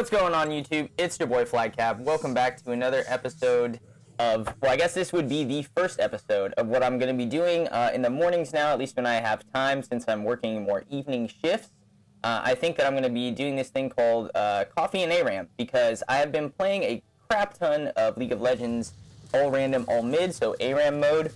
What's going on, YouTube? It's your boy Flycap. Welcome back to another episode of, well, I guess this would be the first episode of what I'm going to be doing in the mornings now, at least when I have time, since I'm working more evening shifts. I think that I'm going to be doing this thing called Coffee and ARAM, because I have been playing a crap ton of League of Legends, all random, all mid, so ARAM mode,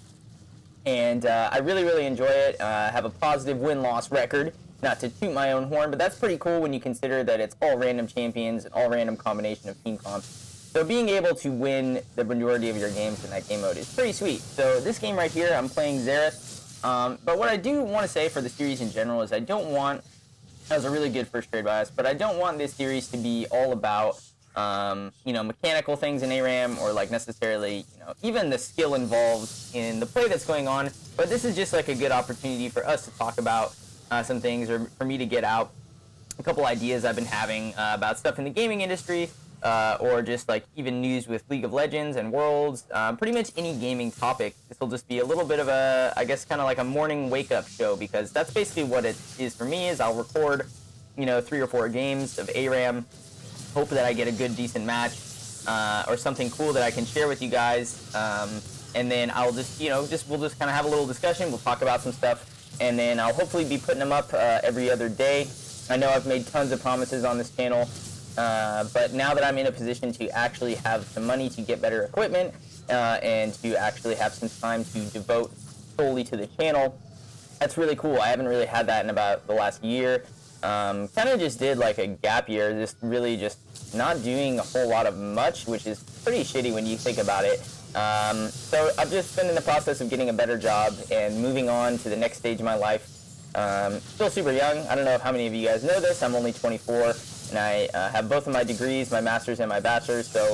and I really enjoy it. I have a positive win-loss record. Not to toot my own horn, but that's pretty cool when you consider that it's all random champions and all random combination of team comps. So being able to win the majority of your games in that game mode is pretty sweet. So this game right here, I'm playing Xerath. But what I do want to say for the series in general is I don't want, that was a really good first trade by us, but I don't want this series to be all about, mechanical things in ARAM or like necessarily, even the skill involved in the play that's going on. But this is just like a good opportunity for us to talk about some things, or for me to get out a couple ideas I've been having about stuff in the gaming industry, or just like even news with League of Legends and Worlds, pretty much any gaming topic. This will just be a little bit of a, I guess, kind of like a morning wake-up show, because that's basically what it is for me. Is I'll record, 3 or 4 games of ARAM, hope that I get a good, decent match, or something cool that I can share with you guys, and then I'll just, we'll just kind of have a little discussion. We'll talk about some stuff. And then I'll hopefully be putting them up every other day. I know I've made tons of promises on this channel, but now that I'm in a position to actually have some money to get better equipment, and to actually have some time to devote solely to the channel, that's really cool. I haven't really had that in about the last year. Kind of just did like a gap year, just not doing a whole lot of much, which is pretty shitty when you think about it. So I've just been in the process of getting a better job and moving on to the next stage of my life. Still super young. I don't know how many of you guys know this. I'm only 24, and I have both of my degrees, my master's and my bachelor's, so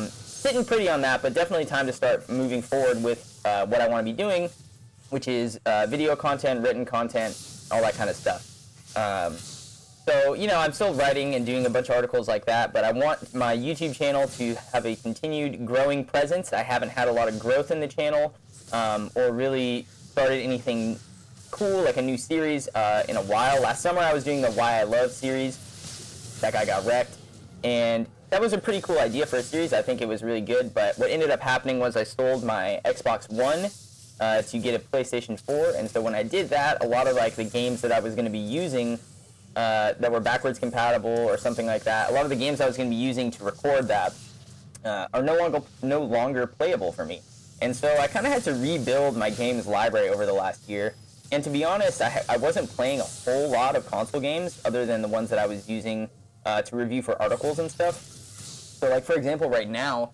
sitting pretty on that, but definitely time to start moving forward with what I want to be doing, which is video content, written content, all that kind of stuff. So, I'm still writing and doing a bunch of articles like that, but I want my YouTube channel to have a continued growing presence. I haven't had a lot of growth in the channel, or really started anything cool, like a new series, in a while. Last summer I was doing the Why I Love series. That guy got wrecked, and that was a pretty cool idea for a series. I think it was really good, but what ended up happening was I sold my Xbox One to get a PlayStation 4, and so when I did that, a lot of like the games that I was going to be using that were backwards compatible or something like that, a lot of the games I was going to be using to record that are no longer playable for me. And so I kind of had to rebuild my games library over the last year. And to be honest, I wasn't playing a whole lot of console games other than the ones that I was using to review for articles and stuff. So like, for example, right now,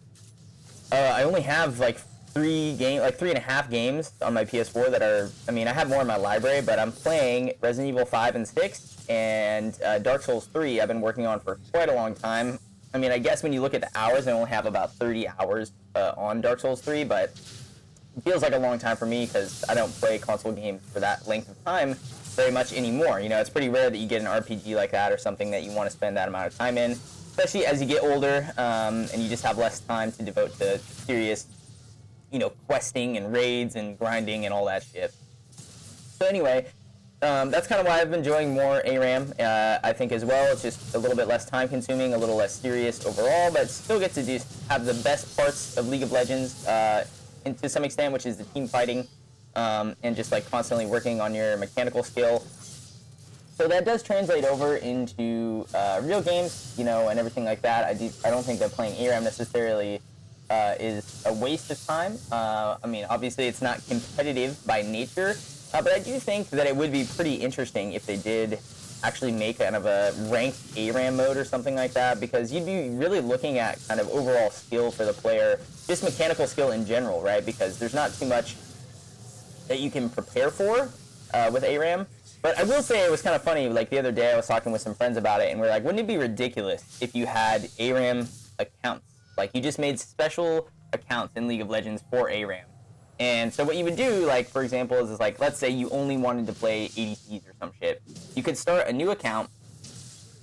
I only have like 3.5 games on my PS4 that are, I have more in my library, but I'm playing Resident Evil 5 and 6 and Dark Souls 3 I've been working on for quite a long time. I guess when you look at the hours, I only have about 30 hours on Dark Souls 3, but it feels like a long time for me because I don't play console games for that length of time very much anymore. It's pretty rare that you get an RPG like that or something that you want to spend that amount of time in, especially as you get older, and you just have less time to devote to serious questing and raids and grinding and all that shit. So anyway, that's kind of why I've been enjoying more ARAM, I think, as well. It's just a little bit less time consuming, a little less serious overall, but still get to have the best parts of League of Legends, and to some extent, which is the team fighting, and just like constantly working on your mechanical skill. So that does translate over into real games, and everything like that. I don't think that playing ARAM necessarily is a waste of time. Obviously it's not competitive by nature, but I do think that it would be pretty interesting if they did actually make kind of a ranked ARAM mode or something like that, because you'd be really looking at kind of overall skill for the player, just mechanical skill in general, right? Because there's not too much that you can prepare for with ARAM. But I will say it was kind of funny, like the other day I was talking with some friends about it, and we're like, wouldn't it be ridiculous if you had ARAM accounts? Like, you just made special accounts in League of Legends for ARAM. And so what you would do, like, for example, is like, let's say you only wanted to play ADCs or some shit. You could start a new account.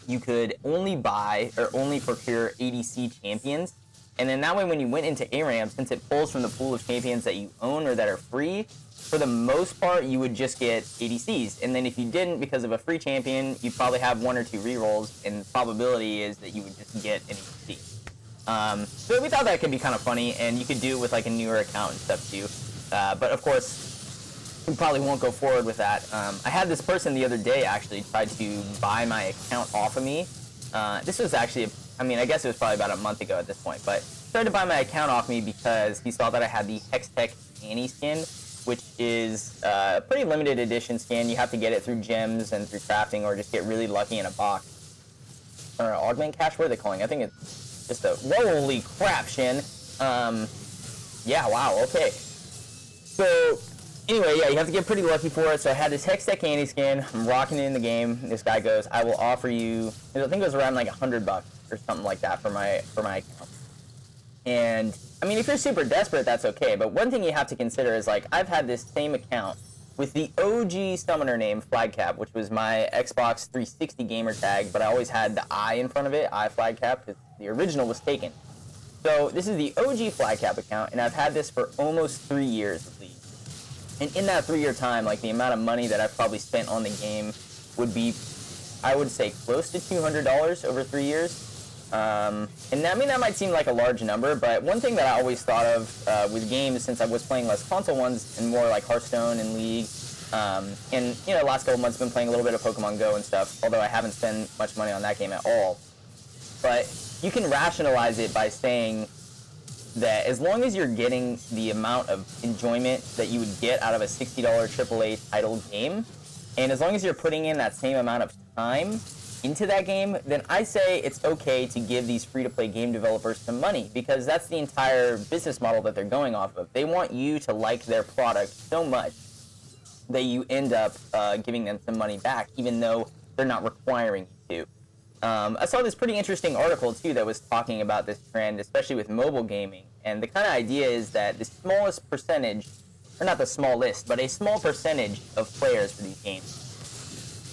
You could only buy or only procure ADC champions. And then that way when you went into ARAM, since it pulls from the pool of champions that you own or that are free, for the most part, you would just get ADCs. And then if you didn't, because of a free champion, you'd probably have 1 or 2 rerolls, and the probability is that you would just get an ADC. So we thought that could be kind of funny, and you could do it with like a newer account and stuff too. But of course, we probably won't go forward with that. I had this person the other day actually try to buy my account off of me. This was actually, I guess it was probably about a month ago at this point, but tried to buy my account off me because he saw that I had the Hextech Annie skin, which is a pretty limited edition skin. You have to get it through gems and through crafting, or just get really lucky in a box. Or augment cache, what are they calling? I think it's just a, holy crap, Shin. Yeah, wow, okay. So, anyway, yeah, you have to get pretty lucky for it. So I had this Hextech Annie skin. I'm rocking it in the game. This guy goes, I will offer you, I think it was around like $100 or something like that for my account. And if you're super desperate, that's okay. But one thing you have to consider is, like, I've had this same account with the OG summoner name Flagcap, which was my Xbox 360 gamer tag, but I always had the I in front of it, I Flagcap, because the original was taken. So this is the OG Flagcap account, and I've had this for almost 3 years at least. And in that 3-year time, like, the amount of money that I've probably spent on the game would be, I would say, close to $200 over 3 years. And that might seem like a large number, but one thing that I always thought of with games, since I was playing less console ones and more like Hearthstone and League, and last couple months I've been playing a little bit of Pokemon Go and stuff, although I haven't spent much money on that game at all. But you can rationalize it by saying that as long as you're getting the amount of enjoyment that you would get out of a $60 AAA title game, and as long as you're putting in that same amount of time into that game, then I say it's okay to give these free-to-play game developers some money, because that's the entire business model that they're going off of. They want you to like their product so much that you end up giving them some money back, even though they're not requiring you to. I saw this pretty interesting article, too, that was talking about this trend, especially with mobile gaming, and the kind of idea is that the smallest percentage, or not the smallest, but a small percentage of players for these games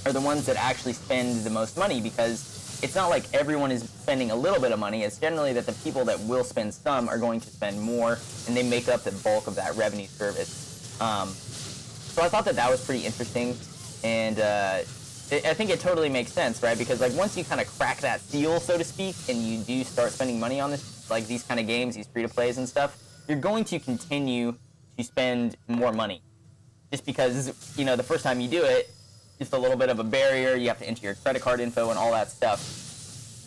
are the ones that actually spend the most money, because it's not like everyone is spending a little bit of money. It's generally that the people that will spend some are going to spend more, and they make up the bulk of that revenue service. So I thought that was pretty interesting, and I think it totally makes sense, right? Because like once you kind of crack that seal, so to speak, and you do start spending money on this, like these kind of games, these free-to-plays and stuff, you're going to continue to spend more money. Just because, the first time you do it, just a little bit of a barrier. You have to enter your credit card info and all that stuff.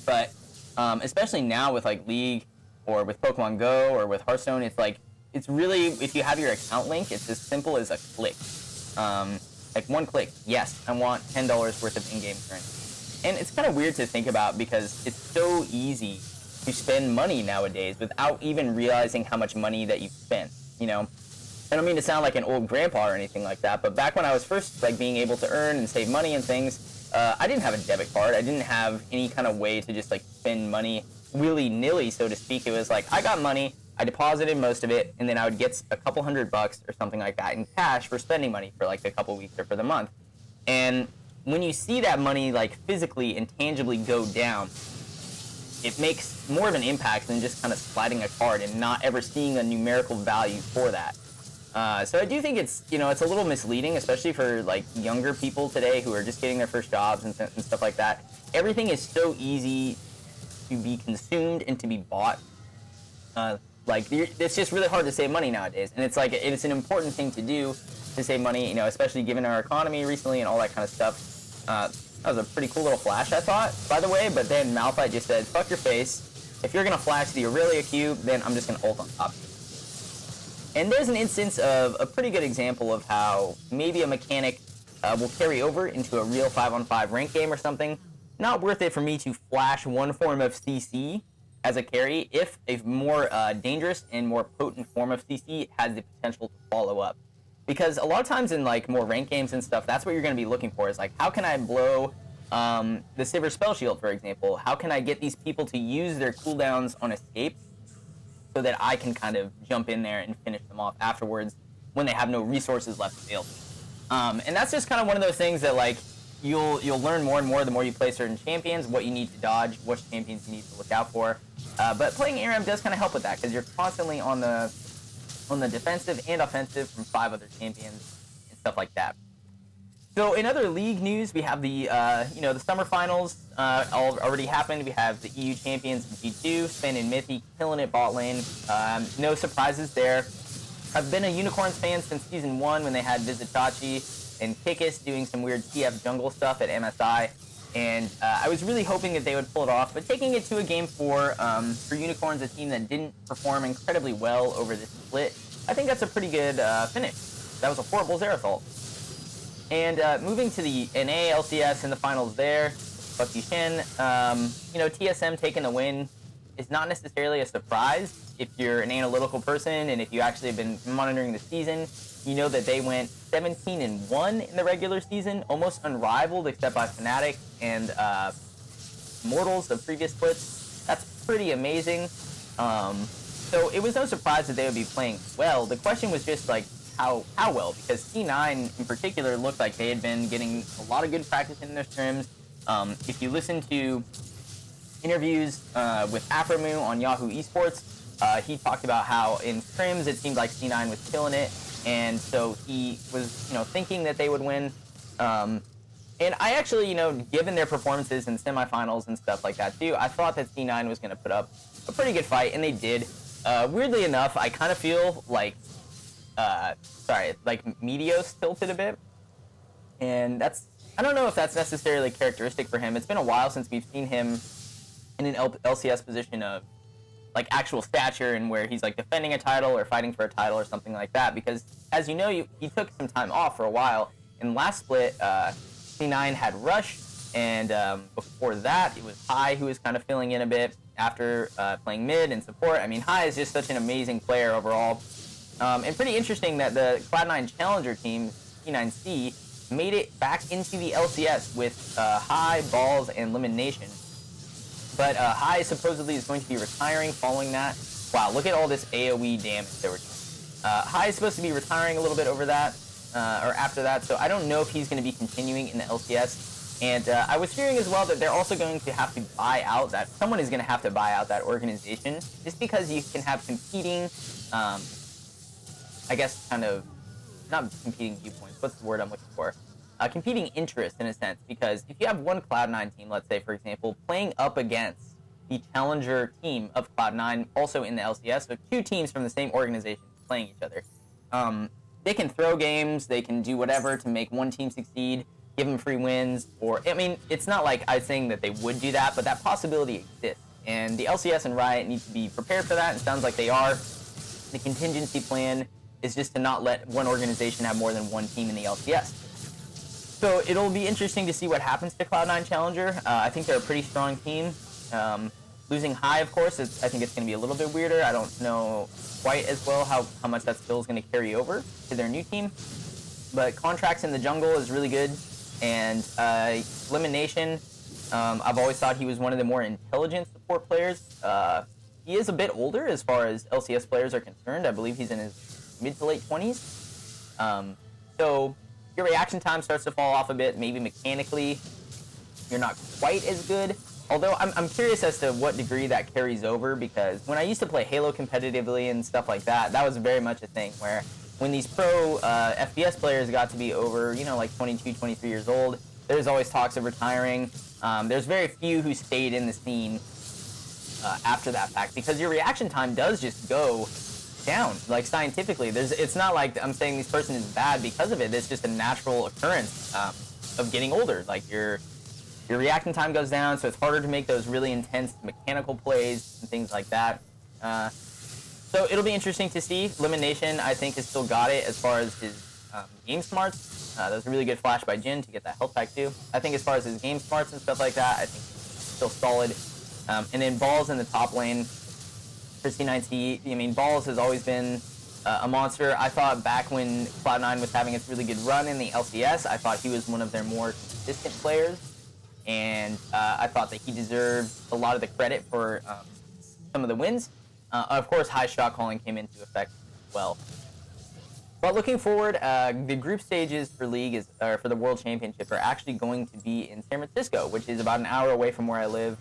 But especially now with like League or with Pokemon Go or with Hearthstone, it's really, if you have your account link, it's as simple as a click. Like one click. Yes, I want $10 worth of in-game currency. And it's kind of weird to think about because it's so easy to spend money nowadays without even realizing how much money that you've spent, I don't mean to sound like an old grandpa or anything like that, but back when I was first being able to earn and save money and things, I didn't have a debit card. I didn't have any kind of way to just spend money willy-nilly, so to speak. It was like I got money, I deposited most of it, and then I would get a couple $100 or something like that in cash for spending money for a couple weeks or for the month. And when you see that money physically and tangibly go down, it makes more of an impact than just kind of sliding a card and not ever seeing a numerical value for that. So I do think it's it's a little misleading, especially for younger people today who are just getting their first jobs and stuff like that. Everything is so easy to be consumed and to be bought. It's just really hard to save money nowadays, and it's an important thing to do to save money. Especially given our economy recently and all that kind of stuff. That was a pretty cool little flash, I thought, by the way. But then Malphite just said, "Fuck your face. If you're gonna flash the Aurelia cube, then I'm just gonna ult on top of you." And there's an instance of a pretty good example of how maybe a mechanic will carry over into a real 5-on-5 rank game or something. Not worth it for me to flash one form of CC as a carry if a more dangerous and more potent form of CC has the potential to follow up. Because a lot of times in more rank games and stuff, that's what you're going to be looking for is how can I blow the Sivir Spell Shield, for example? How can I get these people to use their cooldowns on escape so that I can kind of jump in there and finish them off afterwards when they have no resources left available. And that's just kind of one of those things that you'll learn more and more the more you play certain champions, what you need to dodge, what champions you need to look out for. But playing ARAM does kind of help with that because you're constantly on the defensive and offensive from 5 other champions and stuff like that. So in other league news, we have the the summer finals already happened. We have the EU champions in G2, Sven and Mithy killing it bot lane. No surprises there. I've been a Unicorns fan since Season 1 when they had Vizitachi and Kikis doing some weird TF jungle stuff at MSI. And I was really hoping that they would pull it off. But taking it to a Game 4 for Unicorns, a team that didn't perform incredibly well over this split, I think that's a pretty good finish. That was a horrible Xerathal. And moving to the NA LCS in the finals there, Bucky Shin, TSM taking the win is not necessarily a surprise if you're an analytical person and if you actually have been monitoring the season. You know that they went 17-1 in the regular season, almost unrivaled except by Fnatic and Immortals, the previous splits. That's pretty amazing. So it was no surprise that they would be playing well. The question was just like how well, because C9 in particular looked like they had been getting a lot of good practice in their scrims. If you listen to interviews with Afromu on Yahoo Esports, he talked about how in scrims it seemed like C9 was killing it, and so he was thinking that they would win. And I actually, given their performances in semifinals and stuff like that too, I thought that C9 was going to put up a pretty good fight, and they did. Weirdly enough, I kind of feel like Meteos tilted a bit, and I don't know if that's necessarily characteristic for him. It's been a while since we've seen him in an LCS position of like actual stature and where he's like defending a title or fighting for a title or something like that, because as you know, he took some time off for a while. In last split, C9 had Rush, and before that it was Hai who was kind of filling in a bit after playing mid and support. I mean, Hai is just such an amazing player overall. And pretty interesting that the Cloud9 Challenger team, C9C, made it back into the LCS with Hai, Balls, and Elimination. But Hai supposedly is going to be retiring following that. Wow, look at all this AoE damage that we're doing. Hai is supposed to be retiring a little bit over that, or after that, so I don't know if he's going to be continuing in the LCS. And I was hearing as well that they're also going to have to buy out that, someone is going to have to buy out that organization, just because you can have competing, I guess kind of, not competing viewpoints, what's the word I'm looking for? Competing interest in a sense, because if you have one Cloud9 team, let's say for example, playing up against the challenger team of Cloud9 also in the LCS, so 2 teams from the same organization playing each other, they can throw games, they can do whatever to make one team succeed, give them free wins, or, I mean, it's not like I'm saying that they would do that, but that possibility exists, and the LCS and Riot need to be prepared for that, and it sounds like they are. The contingency plan is just to not let one organization have more than one team in the LCS. So it'll be interesting to see what happens to Cloud9 Challenger. I think they're a pretty strong team. Losing Hai, of course, I think it's going to be a little bit weirder. I don't know quite as well how much that skill is going to carry over to their new team. But Contracts in the jungle is really good. And Elimination, I've always thought he was one of the more intelligent support players. He is a bit older as far as LCS players are concerned. I believe he's in his mid to late 20s. So your reaction time starts to fall off a bit. Maybe mechanically, you're not quite as good. Although I'm curious as to what degree that carries over, because when I used to play Halo competitively and stuff like that, that was very much a thing where when these pro FPS players got to be over, like 22, 23 years old, there's always talks of retiring. There's very few who stayed in the scene after that fact, because your reaction time does just go down, like scientifically. It's not like I'm saying this person is bad because of it. It's just a natural occurrence of getting older. Like your reaction time goes down, so it's harder to make those really intense mechanical plays and things like that. So it'll be interesting to see. Elimination, I think, has still got it as far as his game smarts. That was a really good flash by Jin to get that health pack too. I think as far as his game smarts and stuff like that, I think he's still solid. And then Balls in the top lane for C9C. I mean, Balls has always been a monster. I thought back when Cloud9 was having its really good run in the LCS, I thought he was one of their more consistent players. And I thought that he deserved a lot of the credit for some of the wins. Of course, high shot calling came into effect as well. But looking forward, the group stages for League for the World Championship are actually going to be in San Francisco, which is about an hour away from where I live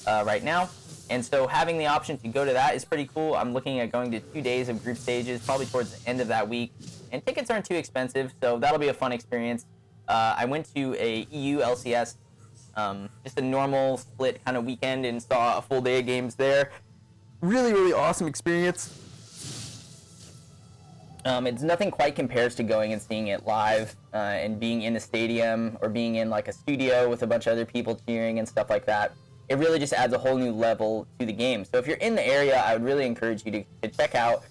right now. And so having the option to go to that is pretty cool. I'm looking at going to 2 days of group stages, probably towards the end of that week. And tickets aren't too expensive, so that'll be a fun experience. I went to a EU LCS, just a normal split kind of weekend, and saw a full day of games there. Really, really awesome experience. It's nothing quite compares to going and seeing it live and being in a stadium or being in like a studio with a bunch of other people cheering and stuff like that. It really just adds a whole new level to the game. So if you're in the area, I would really encourage you to check out,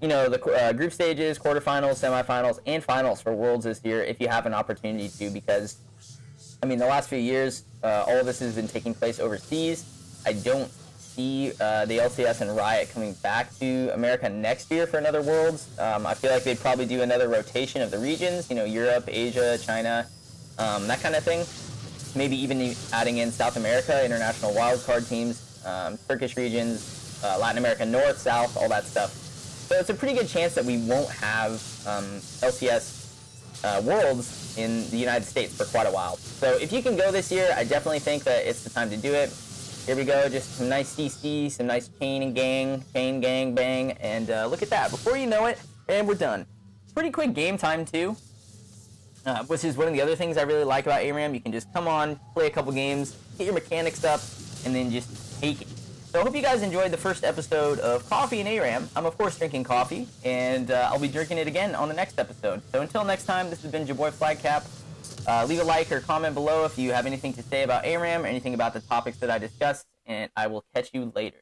you know, the group stages, quarterfinals, semifinals, and finals for Worlds this year if you have an opportunity to, because, I mean, the last few years, all of this has been taking place overseas. I don't see the LCS and Riot coming back to America next year for another Worlds. I feel like they'd probably do another rotation of the regions, you know, Europe, Asia, China, that kind of thing. Maybe even adding in South America, international wildcard teams, Turkish regions, Latin America, North, South, all that stuff. So it's a pretty good chance that we won't have LCS Worlds in the United States for quite a while. So if you can go this year, I definitely think that it's the time to do it. Here we go, just some nice CC, some nice chain, gang, bang, and look at that. Before you know it, and we're done. Pretty quick game time too, which is one of the other things I really like about ARAM. You can just come on, play a couple games, get your mechanics up, and then just take it. So I hope you guys enjoyed the first episode of Coffee and ARAM. I'm of course drinking coffee, and I'll be drinking it again on the next episode. So until next time, this has been your boy Flagcap. Leave a like or comment below if you have anything to say about ARAM or anything about the topics that I discussed, and I will catch you later.